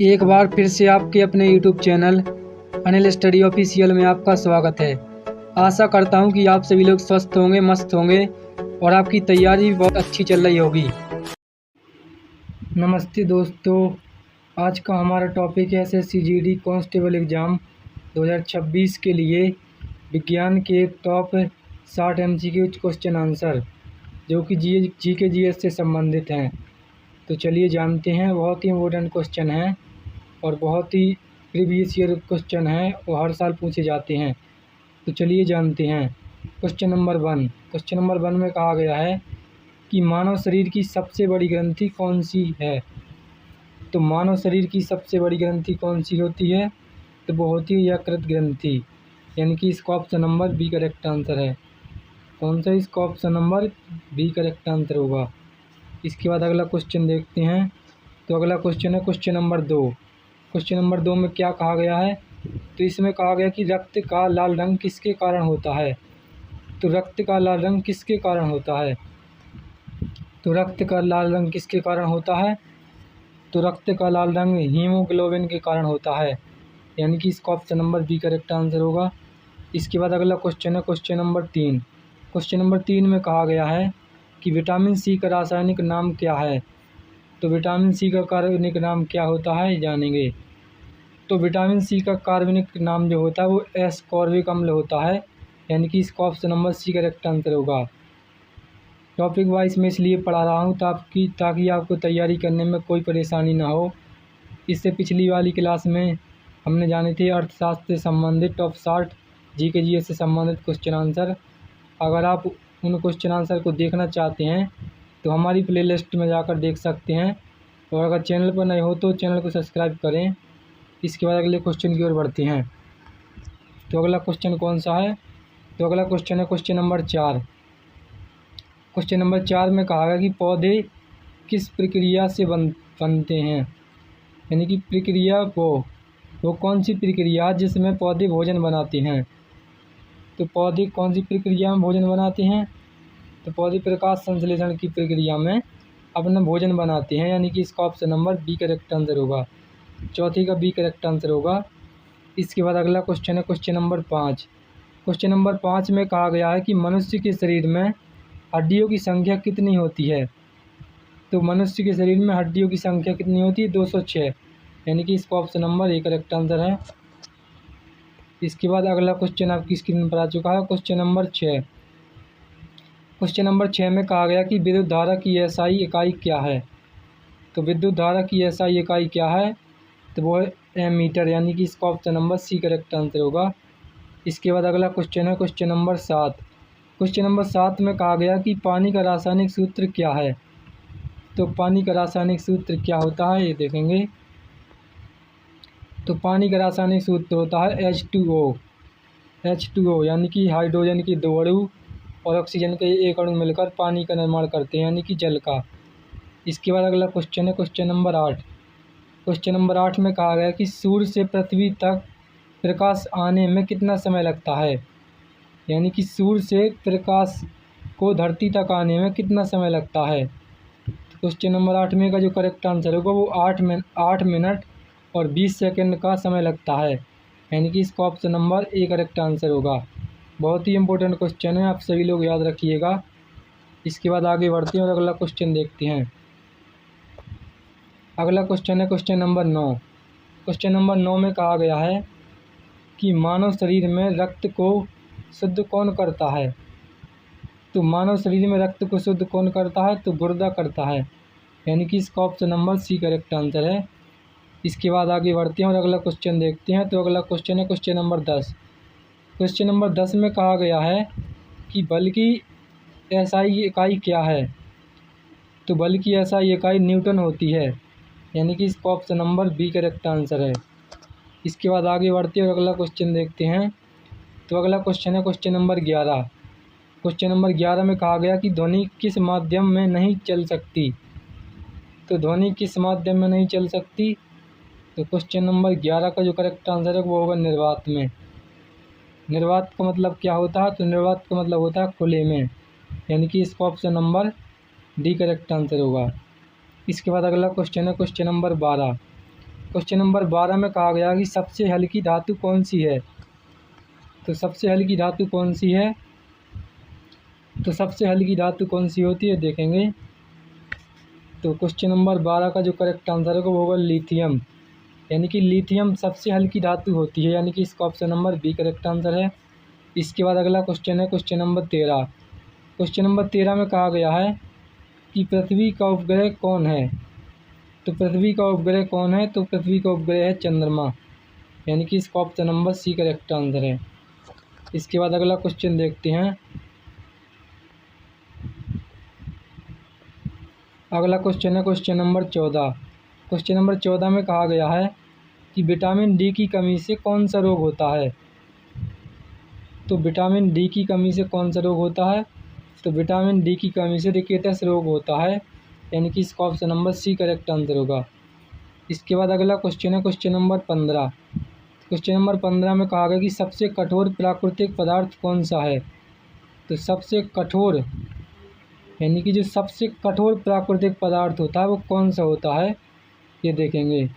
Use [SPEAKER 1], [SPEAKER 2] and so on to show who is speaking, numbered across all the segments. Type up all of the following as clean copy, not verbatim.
[SPEAKER 1] एक बार फिर से आपके अपने YouTube channel Anil study official में आपका स्वागत है। आशा करता हूं कि आप सभी लोग स्वस्थ होंगे, मस्त होंगे और आपकी तैयारी भी बहुत अच्छी चल रही होगी। नमस्ते दोस्तों, आज का हमारा टॉपिक है SSC GD कांस्टेबल एग्ज़ाम 2026 के लिए विज्ञान के टॉप 60 MCQ क्वेश्चन आंसर जो कि GK GS से संबंधित हैं। तो चलिए जानते हैं। बहुत ही इम्पोर्टेंट क्वेश्चन है और बहुत ही प्रीवियस ईयर क्वेश्चन है और हर साल पूछे जाते हैं। तो चलिए जानते हैं। क्वेश्चन नंबर 1 में कहा गया है कि मानव शरीर की सबसे बड़ी ग्रंथि कौन सी है। तो मानव शरीर की सबसे बड़ी ग्रंथि कौन सी होती है? तो वो होती है यकृत ग्रंथि, यानी कि इसका option number B correct answer है। कौन सा? इसका option number B correct answer होगा। इसके बाद अगला क्वेश्चन देखते हैं। तो अगला क्वेश्चन है क्वेश्चन नंबर 2। क्वेश्चन नंबर 2 में क्या कहा गया है? तो इसमें कहा गया कि रक्त का लाल रंग किसके कारण होता है। तो रक्त का लाल रंग किसके कारण होता है? तो रक्त का लाल रंग किसके कारण होता है? तो रक्त का लाल रंग हीमोग्लोबिन के कारण होता है, यानी कि इसका option number B correct answer होगा। इसके बाद अगला क्वेश्चन है क्वेश्चन नंबर 3। क्वेश्चन नंबर 3 में कहा गया है कि विटामिन सी का रासायनिक नाम क्या है। तो विटामिन सी का कार्बनिक नाम क्या होता है, जानेंगे। तो विटामिन सी का कार्बनिक नाम जो होता है वो एस्कॉर्बिक अम्ल होता है, यानी कि इसका ऑप्शन नंबर सी करेक्ट आंसर होगा। टॉपिक वाइज में इसलिए पढ़ा रहा हूँ ताकि आपको तैयारी करने में कोई परेशानी ना हो। इससे पिछली वाली क्लास में हमने जाने थे अर्थशास्त्र से संबंधित टॉप 60 GK GS से संबंधित क्वेश्चन आंसर। अगर आप उन क्वेश्चन आंसर को देखना चाहते हैं तो हमारी प्लेलिस्ट में जाकर देख सकते हैं, और अगर चैनल पर नए हो तो चैनल को सब्सक्राइब करें। इसके बाद अगले क्वेश्चन की ओर बढ़ते हैं। तो अगला क्वेश्चन कौन सा है? तो अगला क्वेश्चन है क्वेश्चन नंबर 4। क्वेश्चन नंबर 4 में कहा गया कि पौधे किस प्रक्रिया से बनते हैं, यानी कि प्रक्रिया वो कौन सी प्रक्रिया जिसमें पौधे भोजन बनाते हैं। तो पौधे कौन सी प्रक्रिया में भोजन बनाते हैं? तो पौधे प्रकाश संश्लेषण की प्रक्रिया में अपना भोजन बनाते हैं, यानी कि इसका option number B correct answer होगा। चौथी का बी करेक्ट आंसर होगा। इसके बाद अगला क्वेश्चन है क्वेश्चन नंबर 5। क्वेश्चन नंबर 5 में कहा गया है कि मनुष्य के शरीर में हड्डियों की संख्या कितनी होती है। तो मनुष्य के शरीर में हड्डियों की संख्या कितनी होती है? 206, यानी कि इसका option number A correct answer है। इसके बाद अगला क्वेश्चन आपकी स्क्रीन पर आ चुका है क्वेश्चन नंबर 6। क्वेश्चन नंबर 6 में कहा गया कि विद्युत धारा की एसआई इकाई क्या है। तो विद्युत धारा की एसआई इकाई क्या है? तो वो है एमीटर, यानी कि इसका ऑप्शन नंबर सी करेक्ट आंसर होगा। इसके बाद अगला क्वेश्चन है क्वेश्चन नंबर 7। क्वेश्चन नंबर 7 में कहा गया कि पानी का रासायनिक सूत्र क्या है। तो पानी का रासायनिक सूत्र क्या होता है, ये देखेंगे। तो पानी का रासायनिक सूत्र होता है H2O, यानी कि हाइड्रोजन की 2 अणु और ऑक्सीजन के 1 अणु मिलकर पानी का निर्माण करते हैं, यानी कि जल का। इसके बाद अगला क्वेश्चन है क्वेश्चन नंबर 8। क्वेश्चन नंबर 8 में कहा गया कि सूर्य से पृथ्वी तक प्रकाश आने में कितना समय लगता है, यानी कि सूर्य से प्रकाश को धरती तक आने में कितना समय लगता है। क्वेश्चन नंबर 8 में का जो करेक्ट आंसर होगा वो 8 मिनट और 20 सेकंड का समय लगता है, यानी कि इसका option number A correct answer होगा। बहुत ही इंपॉर्टेंट क्वेश्चन है, आप सभी लोग याद रखिएगा। इसके बाद आगे बढ़ते हैं और अगला क्वेश्चन देखते हैं। अगला क्वेश्चन है क्वेश्चन नंबर 9। क्वेश्चन नंबर 9 में कहा गया है कि मानव शरीर में रक्त को शुद्ध कौन करता है। तो मानव शरीर में रक्त को शुद्ध कौन करता है? तो गुर्दा करता है, यानी कि इसका ऑप्शन नंबर सी करेक्ट आंसर है। इसके बाद आगे बढ़ते हैं और अगला क्वेश्चन देखते हैं। तो अगला क्वेश्चन है क्वेश्चन नंबर 10। क्वेश्चन नंबर 10 में कहा गया है कि बल की एसआई इकाई क्या है। तो बल की एसआई इकाई न्यूटन होती है, यानी कि इसका option number B correct answer है। इसके बाद आगे बढ़ते हैं और अगला क्वेश्चन देखते हैं। तो अगला क्वेश्चन है क्वेश्चन नंबर 11। क्वेश्चन नंबर 11 में कहा गया कि ध्वनि किस माध्यम में नहीं चल सकती। तो ध्वनि किस माध्यम में नहीं चल सकती? तो क्वेश्चन नंबर 11 का जो करेक्ट आंसर है वो होगा निर्वात में। निर्वात का मतलब क्या होता है? तो निर्वात का मतलब होता है खुले में, यानी कि इसका option number D correct answer होगा। इसके बाद अगला क्वेश्चन है क्वेश्चन नंबर 12। क्वेश्चन नंबर 12 में कहा गया कि सबसे हल्की धातु कौन सी है। तो सबसे हल्की धातु कौन सी है, तो सबसे हल्की धातु कौन सी होती है देखेंगे। तो क्वेश्चन नंबर 12 का जो करेक्ट आंसर होगा वो होगा लिथियम, यानी कि लिथियम सबसे हल्की धातु होती है, यानी कि इसका option number B correct answer है। इसके बाद अगला क्वेश्चन है क्वेश्चन नंबर 13। क्वेश्चन नंबर 13 में कहा गया है कि पृथ्वी का उपग्रह कौन है। तो पृथ्वी का उपग्रह कौन है, तो पृथ्वी का उपग्रह है चंद्रमा, यानी कि इसका ऑप्शन नंबर सी करेक्ट आंसर है। इसके बाद अगला क्वेश्चन देखते हैं। अगला क्वेश्चन है क्वेश्चन नंबर 14। क्वेश्चन नंबर 14 में कहा गया है कि विटामिन डी की कमी से कौन सा रोग होता है। तो विटामिन डी की कमी से कौन सा रोग होता है, तो विटामिन डी की कमी से रिकेटस रोग होता है, यानी कि इसका ऑप्शन नंबर सी करेक्ट आंसर होगा। इसके बाद अगला क्वेश्चन है क्वेश्चन नंबर 15। क्वेश्चन नंबर 15 में कहा गया कि सबसे कठोर प्राकृतिक पदार्थ कौन सा है। तो सबसे कठोर, यानी कि जो सबसे कठोर प्राकृतिक पदार्थ होता है वो कौन सा होता है, ये देखेंगे।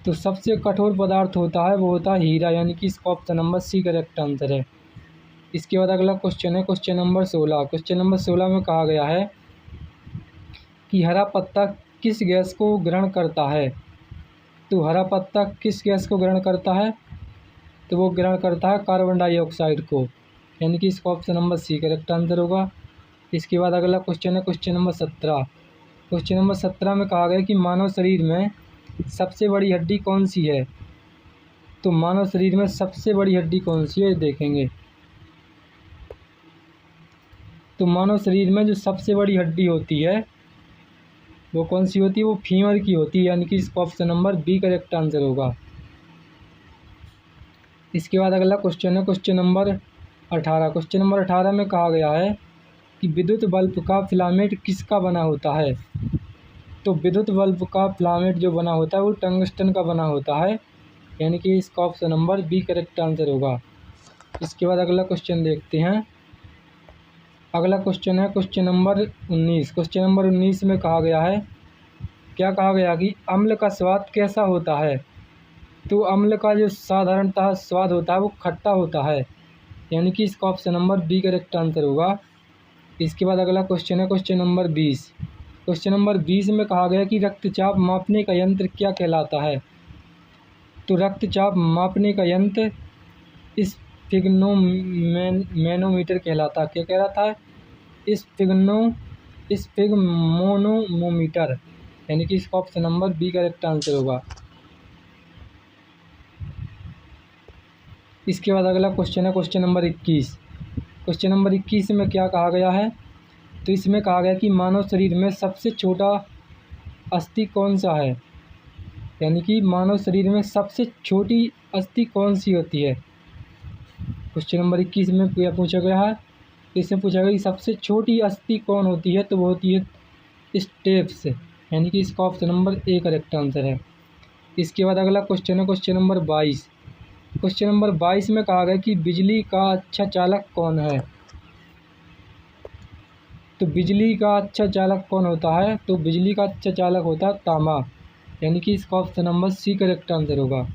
[SPEAKER 1] तो सबसे कठोर पदार्थ होता है वो होता है हीरा, यानी कि इसका ऑप्शन नंबर सी करेक्ट आंसर है। इसके बाद अगला क्वेश्चन है क्वेश्चन नंबर 16। क्वेश्चन नंबर 16 में कहा गया है कि हरा पत्ता किस गैस को ग्रहण करता है। तो हरा पत्ता किस गैस को ग्रहण करता है, तो वो ग्रहण करता है कार्बन डाइऑक्साइड को, यानी कि इसका ऑप्शन नंबर सी करेक्ट आंसर होगा। इसके बाद अगला क्वेश्चन है क्वेश्चन नंबर 17। क्वेश्चन नंबर 17 में कहा गया कि मानव शरीर में सबसे बड़ी हड्डी कौन सी है। तो मानव शरीर में सबसे बड़ी हड्डी कौन सी है देखेंगे। तो मानव शरीर में जो सबसे बड़ी हड्डी होती है वो कौन सी होती है, वो फीमर की होती है, यानी कि इसका option number B correct answer होगा। इसके बाद अगला क्वेश्चन है क्वेश्चन नंबर 18। क्वेश्चन नंबर 18 में कहा गया है कि विद्युत बल्ब का फिलामेंट किसका बना होता है। तो विद्युत बल्ब का फिलामेंट जो बना होता है वो टंगस्टन का बना होता है, यानी कि इसका option number B correct answer होगा। इसके बाद अगला क्वेश्चन देखते हैं। अगला क्वेश्चन है क्वेश्चन नंबर 19। क्वेश्चन नंबर 19 में कहा गया है, क्या कहा गया कि अम्ल का स्वाद कैसा होता है। तो अम्ल का जो साधारणतः स्वाद होता है वो खट्टा होता है, यानी कि इसका option number B correct answer होगा। इसके बाद अगला क्वेश्चन है क्वेश्चन नंबर 20। क्वेश्चन नंबर 20 में कहा गया कि रक्तचाप मापने का यंत्र क्या कहलाता है। तो रक्तचाप मापने का यंत्र स्फिग्मोमीटर कहलाता है। क्या कहलाता है, स्फिग्मोमीटर, यानी कि इसका option number B correct answer होगा। इसके बाद अगला क्वेश्चन है क्वेश्चन नंबर 21। क्वेश्चन नंबर 21 में क्या कहा गया है, तो इसमें कहा गया कि मानव शरीर में सबसे छोटा अस्थि कौन सा है, यानी कि मानव शरीर में सबसे छोटी अस्थि कौन सी होती है। क्वेश्चन नंबर 21 में पूछा गया है, इसमें पूछा गया कि सबसे छोटी अस्थि कौन होती है, तो वो होती है स्टेप्स, यानी कि इसका option number A correct answer है। इसके बाद अगला क्वेश्चन है क्वेश्चन नंबर 22। क्वेश्चन नंबर 22 में कहा गया कि बिजली का अच्छा चालक कौन है। तो बिजली का अच्छा चालक कौन होता है, तो बिजली का अच्छा चालक होता है तांबा, यानी कि इसका ऑप्शन नंबर सी करेक्ट आंसर होगा।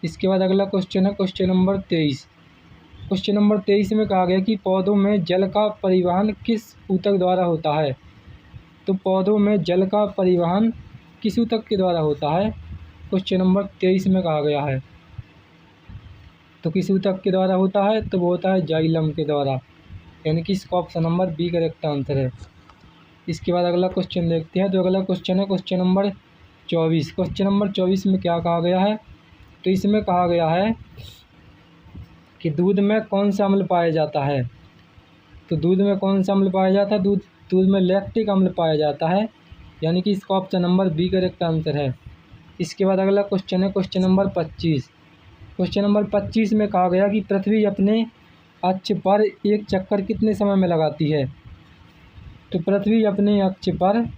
[SPEAKER 1] इसके बाद अगला क्वेश्चन है क्वेश्चन नंबर 23। क्वेश्चन नंबर 23 में कहा गया कि पौधों में जल का परिवहन किस ऊतक द्वारा होता है। तो पौधों में जल का परिवहन किस ऊतक के द्वारा होता है, क्वेश्चन नंबर 23 में कहा गया है। तो किस ऊतक के द्वारा होता है, तो वो होता है जाइलम के द्वारा, यानी कि इसका option number B correct answer है। इसके बाद अगला क्वेश्चन देखते हैं। तो अगला क्वेश्चन है क्वेश्चन नंबर 24। क्वेश्चन नंबर 24 में क्या कहा गया है, तो इसमें कहा गया है कि दूध में कौन सा अम्ल पाया जाता है। तो दूध में कौन सा अम्ल पाया जाता है, दूध में लैक्टिक अम्ल पाया जाता है, यानी कि इसका option number B correct answer है। इसके बाद अगला क्वेश्चन है क्वेश्चन नंबर 25। क्वेश्चन नंबर 25 में कहा गया कि पृथ्वी अपने अक्ष पर एक चक्कर कितने समय में लगाती है। तो पृथ्वी अपने अक्ष पर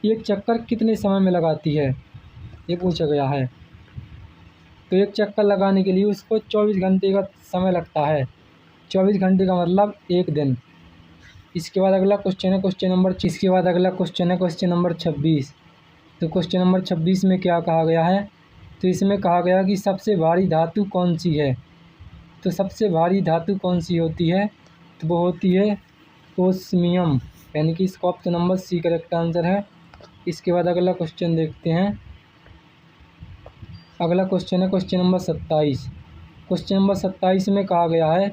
[SPEAKER 1] एक चक्कर कितने समय में लगाती है, ये पूछा गया है। तो एक चक्कर लगाने के लिए उसको 24 घंटे का समय लगता है। 24 घंटे का मतलब एक दिन। इसके बाद अगला क्वेश्चन है क्वेश्चन नंबर 26। तो क्वेश्चन नंबर 26 में क्या कहा गया है, तो इसमें कहा गया कि सबसे भारी धातु कौन सी है। तो सबसे भारी धातु कौन सी होती है, तो वो होती है ओस्मियम, यानी कि इसका ऑप्शन नंबर सी करेक्ट आंसर है। इसके बाद अगला क्वेश्चन देखते हैं। अगला क्वेश्चन है क्वेश्चन नंबर 27। क्वेश्चन नंबर 27 में कहा गया है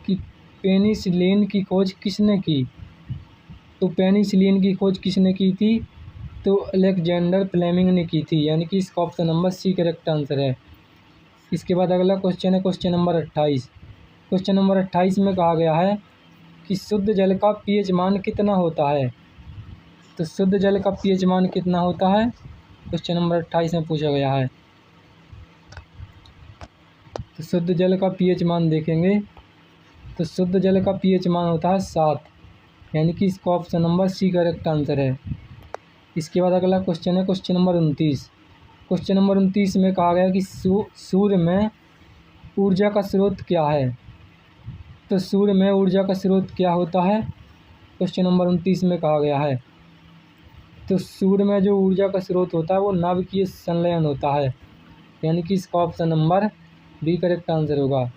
[SPEAKER 1] कि पेनिसिलिन की खोज किसने की। तो पेनिसिलिन की खोज किसने की थी, तो अलेक्जेंडर फ्लेमिंग ने की थी, यानी कि इसका ऑप्शन नंबर सी करेक्ट आंसर है। इसके बाद अगला क्वेश्चन है क्वेश्चन नंबर 28। क्वेश्चन नंबर 28 में कहा गया है कि शुद्ध जल का पीएच मान कितना होता है। तो शुद्ध जल का पीएच मान कितना होता है, क्वेश्चन नंबर 28 में पूछा गया है। तो शुद्ध जल का पीएच मान देखेंगे तो शुद्ध जल का पीएच मान होता है 7, यानी कि इसका ऑप्शन नंबर सी करेक्ट आंसर है। इसके बाद अगला क्वेश्चन है क्वेश्चन नंबर 29। क्वेश्चन नंबर 29 में कहा गया कि सूर्य में ऊर्जा का स्रोत क्या है। तो सूर्य में ऊर्जा का स्रोत क्या होता है, क्वेश्चन नंबर 29 में कहा गया है। तो सूर्य में जो ऊर्जा का स्रोत होता है वो नाभिकीय संलयन होता है, यानी कि इसका option number B correct answer होगा।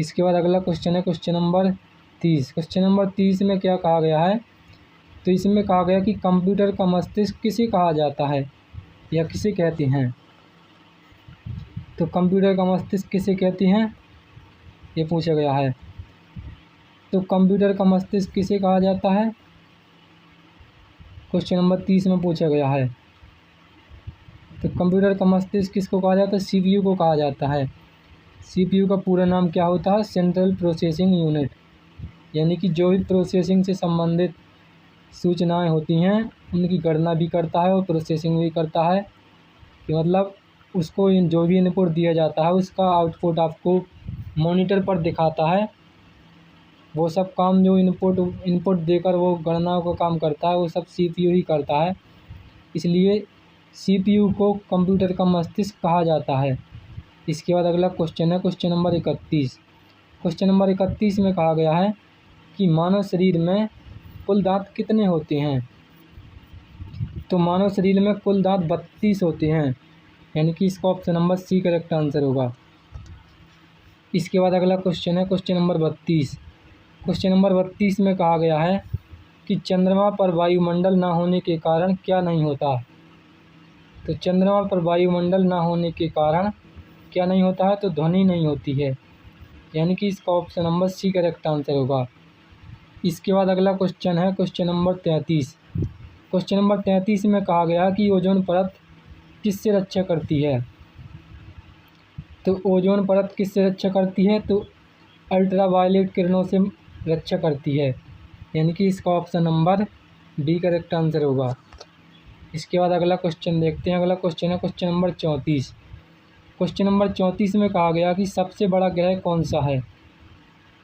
[SPEAKER 1] इसके बाद अगला क्वेश्चन है क्वेश्चन नंबर 30। क्वेश्चन नंबर 30 में क्या कहा गया है, तो इसमें कहा गया कि कंप्यूटर का मस्तिष्क किसे कहा जाता है या किसे कहते हैं। तो कंप्यूटर का मस्तिष्क किसे कहते हैं, ये पूछा गया है। तो कंप्यूटर का मस्तिष्क किसे कहा जाता है, क्वेश्चन नंबर 30 में पूछा गया है। तो कंप्यूटर का मस्तिष्क किसको कहा जाता है, सीपीयू को कहा जाता है। सीपीयू का पूरा नाम क्या होता है, सेंट्रल प्रोसेसिंग यूनिट, यानी कि जो भी प्रोसेसिंग से संबंधित सूचनाएं होती हैं उनकी गणना भी करता है और प्रोसेसिंग भी करता है, कि मतलब उसको जो भी इनपुट दिया जाता है उसका आउटपुट आपको मॉनिटर पर दिखाता है। वो सब काम जो इनपुट देकर वो गणना का काम करता है वो सब सीपीयू ही करता है, इसलिए सीपीयू को कंप्यूटर का मस्तिष्क कहा जाता है। इसके बाद अगला क्वेश्चन है क्वेश्चन नंबर 31। क्वेश्चन नंबर 31 में कहा गया है कि मानव शरीर में कुल दांत कितने होते हैं। तो मानव शरीर में कुल दांत 32 होते हैं, यानी कि इसका ऑप्शन नंबर सी करेक्ट आंसर होगा। इसके बाद अगला क्वेश्चन है क्वेश्चन नंबर 32। क्वेश्चन नंबर 32 में कहा गया है कि चंद्रमा पर वायुमंडल ना होने के कारण क्या नहीं होता। तो चंद्रमा पर वायुमंडल ना होने के कारण क्या नहीं होता है, तो ध्वनि नहीं होती है, यानी कि इसका ऑप्शन नंबर सी करेक्ट आंसर होगा। इसके बाद अगला क्वेश्चन है क्वेश्चन नंबर 33। क्वेश्चन नंबर 33 में कहा गया कि ओजोन परत किससे रक्षा करती है। तो ओजोन परत किससे रक्षा करती है, तो अल्ट्रावायलेट किरणों से रक्षा करती है, यानी कि इसका option number D correct answer होगा। इसके बाद अगला क्वेश्चन देखते हैं। अगला क्वेश्चन है क्वेश्चन नंबर 34। क्वेश्चन नंबर 34 में कहा गया कि सबसे बड़ा ग्रह कौन सा है।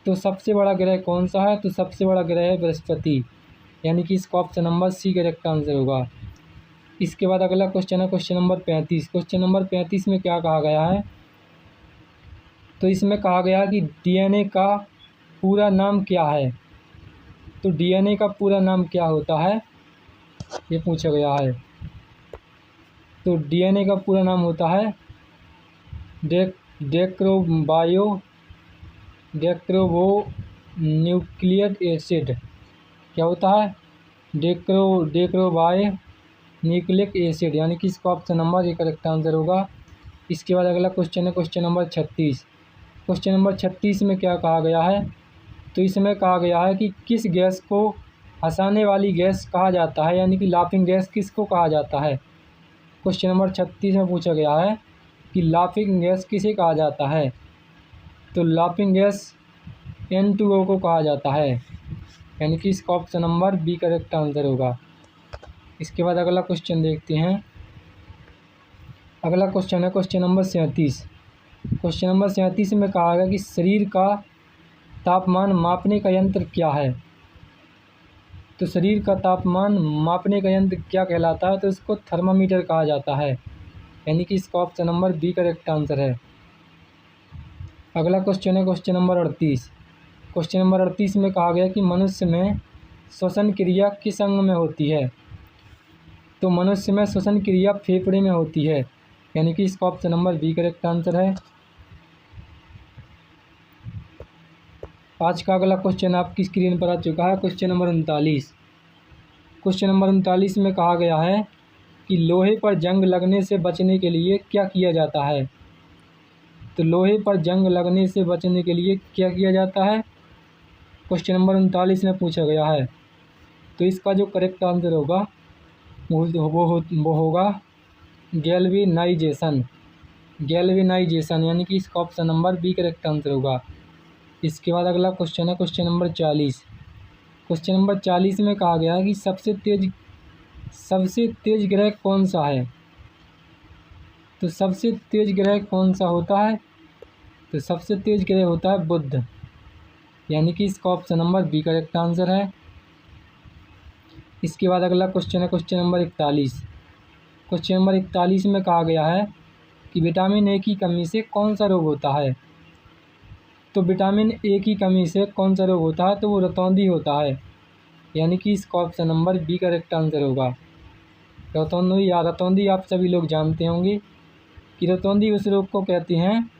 [SPEAKER 1] तो सबसे बड़ा ग्रह कौन सा है, तो सबसे बड़ा ग्रह है बृहस्पति, यानी कि इसका ऑप्शन नंबर सी करेक्ट आंसर होगा। इसके बाद अगला क्वेश्चन है क्वेश्चन नंबर 35। क्वेश्चन नंबर 35 में क्या कहा गया है, तो इसमें कहा गया कि डीएनए का पूरा नाम क्या है। तो डीएनए का पूरा नाम क्या होता है, ये पूछा गया है। तो डीएनए का पूरा नाम होता है डेक्रोबो न्यूक्लियर एसिड। क्या होता है, डेक्रोबायो न्यूक्लिक एसिड, यानी कि इसका ऑप्शन नंबर ये करेक्ट आंसर होगा। इसके बाद अगला क्वेश्चन है क्वेश्चन नंबर 36। क्वेश्चन नंबर 36 में क्या कहा गया है, तो इसमें कहा गया है कि किस गैस को हंसाने वाली गैस कहा जाता है, यानी कि लाफिंग गैस किसको कहा जाता है। क्वेश्चन नंबर 36 में पूछा गया है कि लाफिंग गैस किसे कहा जाता है। तो लाफिंग गैस N2O को कहा जाता है, यानी कि इसका option number B correct answer होगा। इसके बाद अगला क्वेश्चन देखते हैं। अगला क्वेश्चन है क्वेश्चन नंबर 37। क्वेश्चन नंबर 37 में कहा गया कि शरीर का तापमान मापने का यंत्र क्या है। तो शरीर का तापमान मापने का यंत्र क्या कहलाता है, तो इसको थर्मामीटर कहा जाता है, यानी कि इसका option number B correct answer है। अगला क्वेश्चन है क्वेश्चन नंबर 38। क्वेश्चन नंबर 38 में कहा गया कि मनुष्य में श्वसन क्रिया किस अंग में होती है? तो मनुष्य में श्वसन क्रिया फेफड़े में होती है, यानी कि इसका option number B correct answer है। आज का अगला क्वेश्चन आपकी स्क्रीन पर आ चुका है, क्वेश्चन नंबर 39। क्वेश्चन नंबर 39 में कहा गया है कि लोहे पर जंग लगने से बचने के लिए क्या किया जाता है? तो लोहे पर जंग लगने से बचने के लिए क्या किया जाता है, क्वेश्चन नंबर 39 में पूछा गया है। तो इसका जो करेक्ट आंसर होगा वो होगा गैल्वेनाइजेशन, यानी कि इसका option number B correct answer होगा। इसके बाद अगला क्वेश्चन है क्वेश्चन नंबर 40। क्वेश्चन नंबर 40 में कहा गया है कि सबसे तेज ग्रह कौन सा है? तो सबसे तेज ग्रह कौन सा होता है? तो सबसे तेज ग्रह होता है बुध, यानी कि इसका option number B correct answer है। इसके बाद अगला क्वेश्चन है क्वेश्चन नंबर 41। क्वेश्चन नंबर 41 में कहा गया है कि विटामिन ए की कमी से कौन सा रोग होता है? तो विटामिन ए की कमी से कौन सा रोग होता है? तो वो रतौंधी होता है, यानी कि इसका option number B correct answer होगा। रतौंधी आप सभी लोग जानते होंगे कि रतौंधी उस रोग को कहते हैं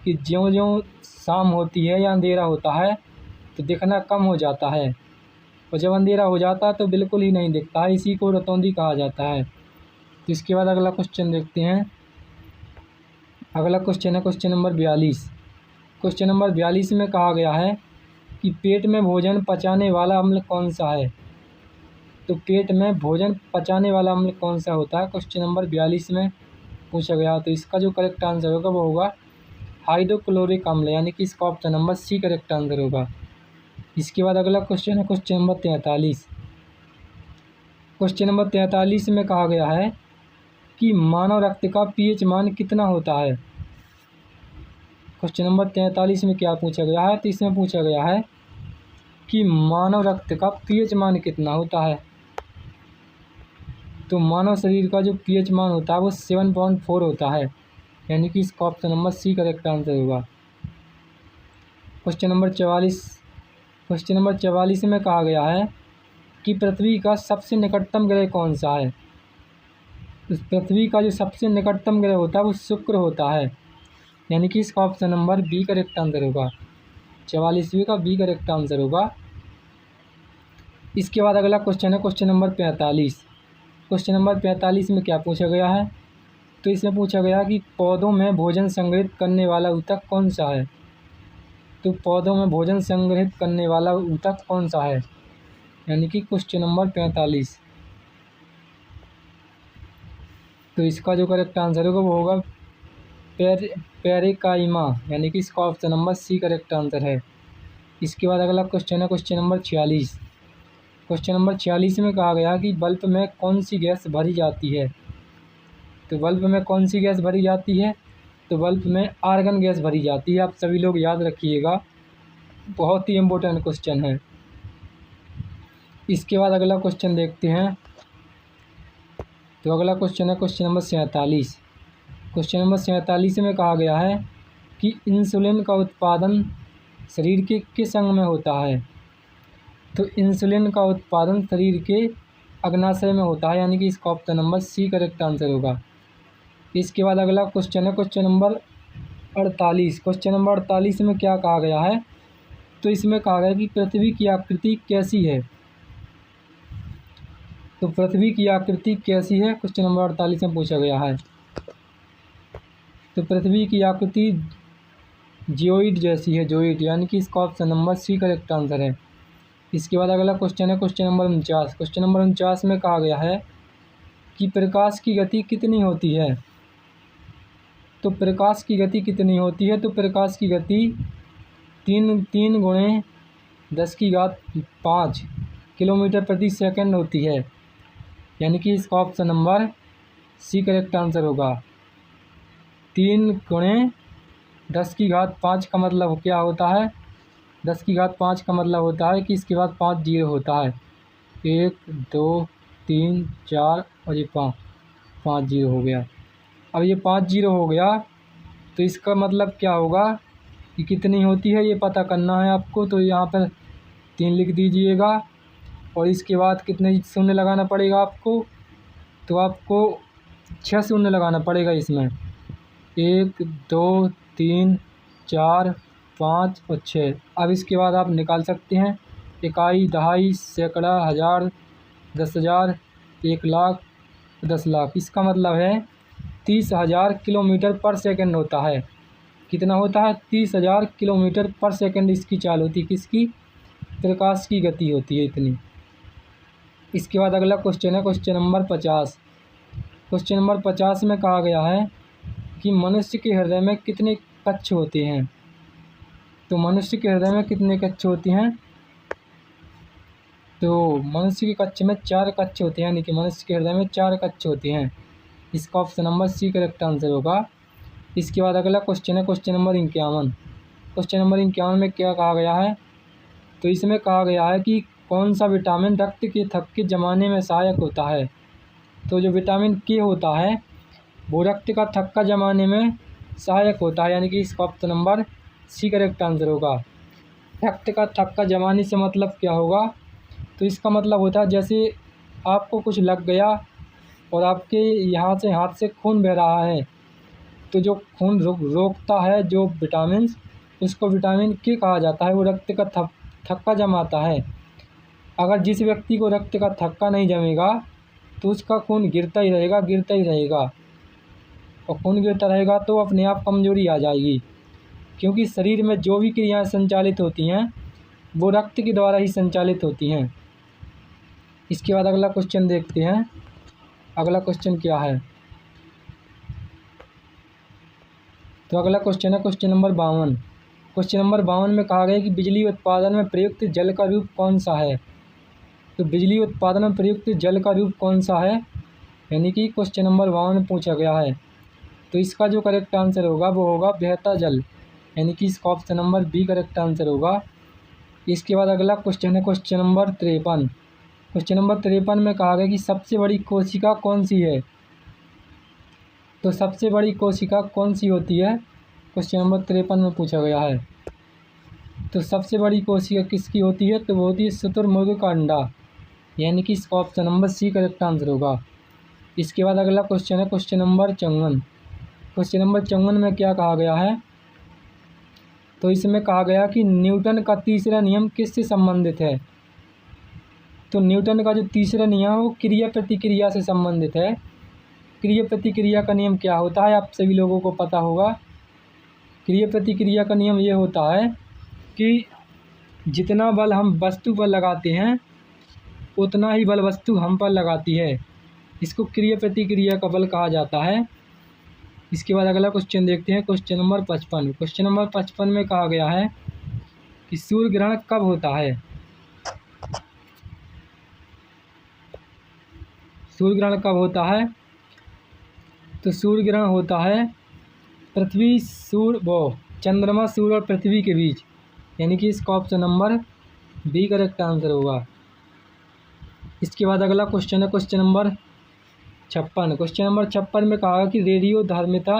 [SPEAKER 1] कि ज्यों-ज्यों शाम होती है या अंधेरा होता है तो दिखना कम हो जाता है, और जब अंधेरा हो जाता है तो बिल्कुल ही नहीं दिखता है, इसी को रतौंधी कहा जाता है। तो इसके बाद अगला क्वेश्चन देखते हैं। अगला क्वेश्चन है क्वेश्चन नंबर 42। क्वेश्चन नंबर 42 में कहा गया है कि पेट में भोजन पचाने वाला अम्ल कौन सा है? तो पेट में भोजन पचाने वाला अम्ल कौन सा होता है, क्वेश्चन नंबर 42 में पूछा गया। तो इसका जो करेक्ट आंसर होगा वो होगा हाइड्रोक्लोरिक अम्ल, यानी कि इसका ऑप्शन नंबर सी करेक्ट आंसर होगा। इसके बाद अगला क्वेश्चन है क्वेश्चन नंबर 43। क्वेश्चन नंबर 43 में कहा गया है कि मानव रक्त का पीएच मान कितना होता है? क्वेश्चन नंबर 43 में क्या पूछा गया है? तो इसमें पूछा गया है कि मानव रक्त का पीएच मान कितना होता है। तो मानव शरीर का जो पीएच मान होता है वो 7.4 होता है, यानी कि इसका ऑप्शन नंबर सी करेक्ट आंसर होगा। क्वेश्चन नंबर 44 में कहा गया है कि पृथ्वी का सबसे निकटतम ग्रह कौन सा है? पृथ्वी का जो सबसे निकटतम ग्रह होता है वो शुक्र होता है, यानी कि इसका option number B correct answer होगा। 44वें का बी करेक्ट आंसर होगा। इसके बाद अगला क्वेश्चन है क्वेश्चन नंबर 45। क्वेश्चन नंबर 45 में क्या पूछा गया है? तो इसमें पूछा गया कि पौधों में भोजन संग्रहित करने वाला ऊतक कौन सा है? तो पौधों में भोजन संग्रहित करने वाला ऊतक कौन सा है, यानी कि क्वेश्चन नंबर 45। तो इसका जो करेक्ट आंसर होगा वो होगा पेरिकाइमा, यानी कि इसका ऑप्शन नंबर सी करेक्ट आंसर है। इसके बाद अगला क्वेश्चन है क्वेश्चन नंबर 46। क्वेश्चन नंबर 46 में कहा गया कि बल्ब में कौन सी गैस भरी जाती है? तो बल्ब में कौन सी गैस भरी जाती है? तो बल्ब में आर्गन गैस भरी जाती है। आप सभी लोग याद रखिएगा, बहुत ही इम्पोर्टेंट क्वेश्चन है। इसके बाद अगला क्वेश्चन देखते हैं। तो अगला क्वेश्चन है क्वेश्चन नंबर 47। क्वेश्चन नंबर 47 में कहा गया है कि इंसुलिन का उत्पादन शरीर के किस अंग में होता है? तो इंसुलिन का उत्पादन शरीर के अग्नाशय में होता है, यानी कि इसका ऑप्शन नंबर सी करेक्ट आंसर होगा। इसके बाद अगला क्वेश्चन है क्वेश्चन नंबर 48। क्वेश्चन नंबर 48 में क्या कहा गया है? तो इसमें कहा गया कि पृथ्वी की आकृति कैसी है? तो पृथ्वी की आकृति कैसी है, क्वेश्चन नंबर 48 में पूछा गया है। तो पृथ्वी की आकृति जियोइड जैसी है, जियोइड, यानी कि इसका ऑप्शन नंबर सी करेक्ट आंसर है। इसके बाद अगला क्वेश्चन है क्वेश्चन नंबर 49। क्वेश्चन नंबर 49 में कहा गया है कि प्रकाश की गति कितनी होती है? तो प्रकाश की गति कितनी होती है? तो प्रकाश की गति 3 गुणे 10⁵ किलोमीटर प्रति सेकंड होती है, यानी कि इसका ऑप्शन नंबर सी करेक्ट आंसर होगा। 3 गुणे 10⁵ का मतलब क्या होता है? 10⁵ का मतलब होता है कि इसके बाद 5 जीरो होता है। 1 2 3 4 और ये 5 जीरो हो गया। अब ये 5 जीरो हो गया तो इसका मतलब क्या होगा कि कितनी होती है ये पता करना है आपको। तो यहाँ पर 3 लिख दीजिएगा और इसके बाद कितने शून्य लगाना पड़ेगा आपको, तो आपको 6 शून्य लगाना पड़ेगा इसमें। 1 2 3 4 5 और 6। अब इसके बाद आप निकाल सकते हैं इकाई, दहाई, सैकड़ा, हज़ार, 10,000, 1,00,000, 10,00,000। इसका मतलब है 30,000 किलोमीटर पर सेकंड होता है। कितना होता है? 30,000 किलोमीटर पर सेकंड इसकी चाल होती है। किसकी? प्रकाश की गति होती है इतनी। इसके बाद अगला क्वेश्चन है क्वेश्चन नंबर 50। क्वेश्चन नंबर 50 में कहा गया है कि मनुष्य के हृदय में कितने कक्ष होते हैं। तो मनुष्य के हृदय में कितने कक्ष होते हैं? तो मनुष्य के कक्ष में 4 कक्ष होते हैं, यानी कि मनुष्य के हृदय में 4 कक्ष होते हैं। इसका ऑप्शन नंबर सी करेक्ट आंसर होगा। इसके बाद अगला क्वेश्चन है क्वेश्चन नंबर 51। क्वेश्चन नंबर 51 में क्या कहा गया है? तो इसमें कहा गया है कि कौन सा विटामिन रक्त के थक्के जमाने में सहायक होता है। तो जो विटामिन के होता है वो रक्त का थक्का जमाने में सहायक होता है, यानी कि इसका ऑप्शन नंबर सी करेक्ट आंसर होगा। रक्त का थक्का जमाने से मतलब क्या होगा? तो इसका मतलब होता है जैसे आपको कुछ लग गया और आपके यहाँ से हाथ से खून बह रहा है, तो जो खून रोकता है जो विटामिन, उसको विटामिन के कहा जाता है। वो रक्त का थक्का जमाता है। अगर जिस व्यक्ति को रक्त का थक्का नहीं जमेगा तो उसका खून गिरता ही रहेगा, गिरता ही रहेगा, और खून गिरता रहेगा तो अपने आप कमजोरी आ जाएगी, क्योंकि शरीर में जो भी क्रियाएं संचालित होती हैं वो रक्त के द्वारा ही संचालित होती हैं। इसके बाद अगला क्वेश्चन देखते हैं। अगला क्वेश्चन क्या है? तो अगला क्वेश्चन है क्वेश्चन नंबर 52। क्वेश्चन नंबर 52 में कहा गया कि बिजली उत्पादन में प्रयुक्त जल का रूप कौन सा है। तो बिजली उत्पादन में प्रयुक्त जल का रूप कौन सा है, यानी कि क्वेश्चन नंबर 52 में पूछा गया है। तो इसका जो करेक्ट आंसर होगा वो होगा बहता जल, यानी कि इसका option number B correct answer होगा। इसके बाद अगला क्वेश्चन है क्वेश्चन नंबर 53। क्वेश्चन नंबर 53 में कहा गया कि सबसे बड़ी कोशिका कौन सी है। तो सबसे बड़ी कोशिका कौन सी होती है, क्वेश्चन नंबर 53 में पूछा गया है। तो सबसे बड़ी कोशिका किसकी होती है? तो वो होती है शुतुरमुर्ग का अंडा, यानी कि इसका ऑप्शन नंबर सी करेक्ट आंसर होगा। इसके बाद अगला क्वेश्चन है क्वेश्चन नंबर 54। क्वेश्चन नंबर 54 में क्या कहा गया है? तो इसमें कहा गया कि न्यूटन का तीसरा नियम किससे संबंधित है। तो न्यूटन का जो तीसरा नियम है वो क्रिया प्रतिक्रिया से संबंधित है। क्रिया प्रतिक्रिया का नियम क्या होता है आप सभी लोगों को पता होगा। क्रिया प्रतिक्रिया का नियम ये होता है कि जितना बल हम वस्तु पर लगाते हैं उतना ही बल वस्तु हम पर लगाती है। इसको क्रिया प्रतिक्रिया का बल कहा जाता है। इसके बाद अगला क्वेश्चन देखते हैं क्वेश्चन नंबर 55। क्वेश्चन नंबर 55 में कहा गया है कि सूर्य ग्रहण कब होता है। सूर्य ग्रहण कब होता है? तो सूर्य ग्रहण होता है पृथ्वी चंद्रमा सूर्य और पृथ्वी के बीच, यानी कि इसका option number B correct answer होगा। इसके बाद अगला क्वेश्चन है क्वेश्चन नंबर 56। क्वेश्चन नंबर 56 में कहा कि रेडियो धर्मिता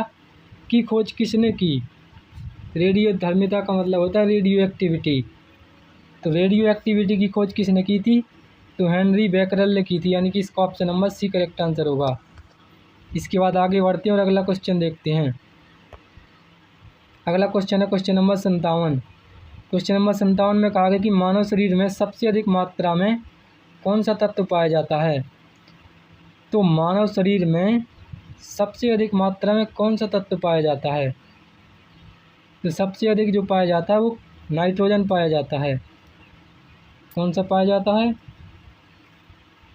[SPEAKER 1] की खोज किसने की। रेडियो धर्मिता का मतलब होता है रेडियो एक्टिविटी। तो रेडियो एक्टिविटी की खोज किसने की थी? तो हेनरी बेकरेल ने की थी, यानी कि इसका ऑप्शन नंबर सी करेक्ट आंसर होगा। इसके बाद आगे बढ़ते हैं और अगला क्वेश्चन देखते हैं। अगला क्वेश्चन है क्वेश्चन नंबर 57। क्वेश्चन नंबर 57 में कहा गया कि मानव शरीर में सबसे अधिक मात्रा में कौन सा तत्व पाया जाता है। तो मानव शरीर में सबसे अधिक मात्रा में कौन सा तत्व पाया जाता है? तो सबसे अधिक जो पाया जाता है वो नाइट्रोजन पाया जाता है। कौन सा पाया जाता है?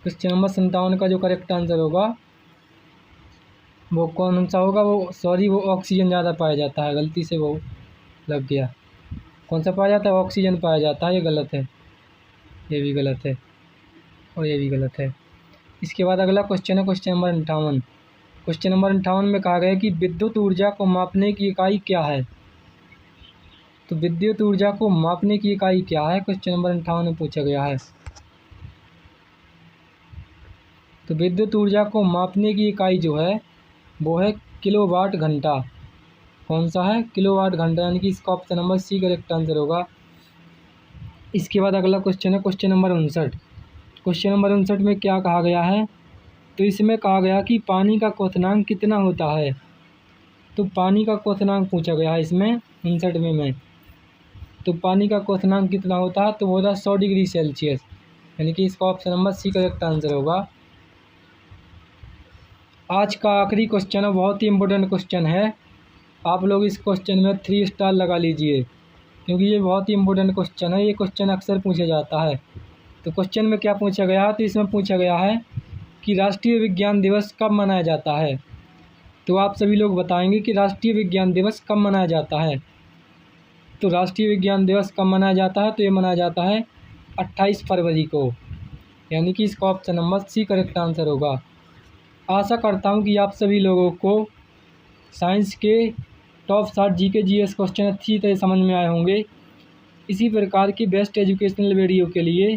[SPEAKER 1] क्वेश्चन नंबर 57 का जो करेक्ट आंसर होगा वो कौन सा होगा? वो ऑक्सीजन ज़्यादा पाया जाता है। गलती से वो लग गया। कौन सा पाया जाता है? ऑक्सीजन पाया जाता है। ये गलत है, ये भी गलत है और ये भी गलत है। इसके बाद अगला क्वेश्चन है क्वेश्चन नंबर 58। क्वेश्चन नंबर 58 में कहा गया है कि विद्युत ऊर्जा को मापने की इकाई क्या है। तो विद्युत ऊर्जा को मापने की इकाई क्या है, क्वेश्चन नंबर 58 में पूछा गया है। तो विद्युत ऊर्जा को मापने की इकाई जो है वो है किलोवाट घंटा। कौन सा है? किलोवाट घंटा, यानी कि इसका ऑप्शन नंबर सी करेक्ट आंसर होगा। इसके बाद अगला क्वेश्चन है क्वेश्चन नंबर 59। क्वेश्चन नंबर 59 में क्या कहा गया है, तो इसमें कहा गया कि पानी का क्वथनांक कितना होता है। तो पानी का क्वथनांक पूछा गया है इसमें 59 में। तो पानी का क्वथनांक कितना होता है, तो वो होता है 100 डिग्री सेल्सियस, यानी कि इसका ऑप्शन नंबर सी करेक्ट आंसर होगा। आज का आखिरी क्वेश्चन है, बहुत ही इम्पोर्टेंट क्वेश्चन है। आप लोग इस क्वेश्चन में 3 स्टार लगा लीजिए, क्योंकि ये बहुत ही इम्पोर्टेंट क्वेश्चन है। ये क्वेश्चन अक्सर पूछा जाता है। तो क्वेश्चन में क्या पूछा गया है, तो इसमें पूछा गया है कि राष्ट्रीय विज्ञान दिवस कब मनाया जाता है। तो आप सभी लोग बताएंगे कि राष्ट्रीय विज्ञान दिवस कब मनाया जाता है। तो राष्ट्रीय विज्ञान दिवस कब मनाया जाता है, तो ये मनाया जाता है 28 फरवरी को, यानी कि इसका ऑप्शन नंबर सी करेक्ट आंसर होगा। आशा करता हूँ कि आप सभी लोगों को साइंस के टॉप 60 जीके जीएस क्वेश्चन अच्छी तरह समझ में आए होंगे। इसी प्रकार की बेस्ट एजुकेशनल वीडियो के लिए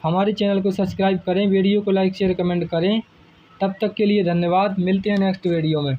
[SPEAKER 1] हमारे चैनल को सब्सक्राइब करें, वीडियो को लाइक शेयर कमेंट करें। तब तक के लिए धन्यवाद। मिलते हैं नेक्स्ट वीडियो में।